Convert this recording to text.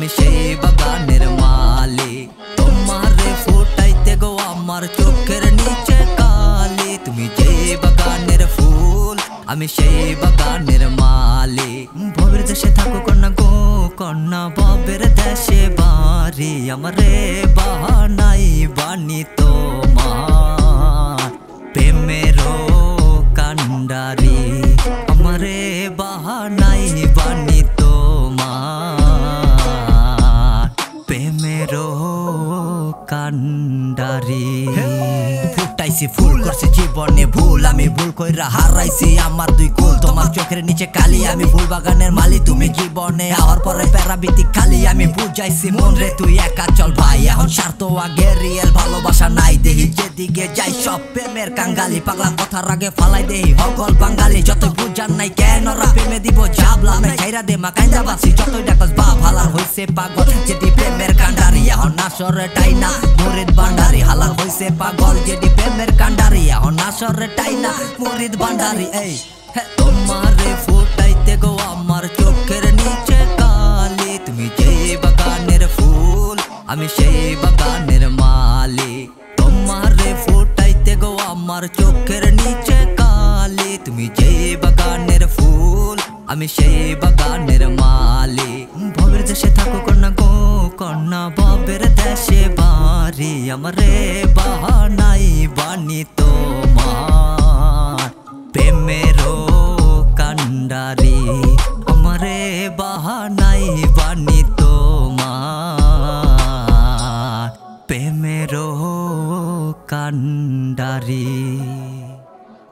আমি সেই বাগানের মালিক। তোমারে ফুটাইতে গো আমার চোখের নিচে কালি। তুমি যে বাগানের ফুল আমি সেই বাগানের মালিক। ভবের দেশে থাকো কন্যা গো কন্যা, ভবের দেশে বাড়ি। আমারে বাহানাই বানি তোমার প্রেমেরও কান্ডারি। আমারে বাহানাই বানি তোমার প্রেমেরও কান্ডারি। ফুটাইছি ফুল করছি জীবনে ভুল, আমি ভুল কইরা হারাইছি আমার দুই কুল। তোমার চোখের নিচে কালি, আমি ফুল বাগানের মালি। তুমি জীবনে আওয়ার পরে প্যারাবিতি খালি। আমি বুঝাইছি মন রে তুই একা চল ভাই, এখন স্বার্থ আগে রিয়েল ভালোবাসা নাই। দেহি যেদিকে যাই সব প্রেমের কাঙ্গালি, পাগলা কথার আগে ফালাই দেহি হকল বাঙালি। যতই বুঝান নাই কেন ওরা প্রেমে দিব ঝাবলা, আমি খাইরা দে মা কাইন্দা বাসি। যতই ডাকস বা ভালার হইছে পাগল যেদি প্রেমের কান্ডারি। এখন নাসরে টাইনা মুরিদ ভান্ডারি, হালার হইছে পাগল যেদি প্রেমের কান্ডারি। এখন নাসরে টাইনা মুরিদ ভান্ডারি। এই তোমারে ফুটাইতে গো আমার চোখের নিচে কালি। তুমি যে বাগানের ফুল আমি সেই বাগানের মালিক। তোমারে ফুটাইতে গো আমার চোখের নিচে কালি। তুমি যে বাগানের ফুল আমি সেই বাগানের মালিক। ভবের দেশে থাকো কন্যা গো কন্যা, ভবের দেশে বাড়ি। আমারে বাহানাই বানি তোমার প্রেমেরও কান্ডারি। আমারে বাহানাই বানি তোমার প্রেমেরও কান্ডারি।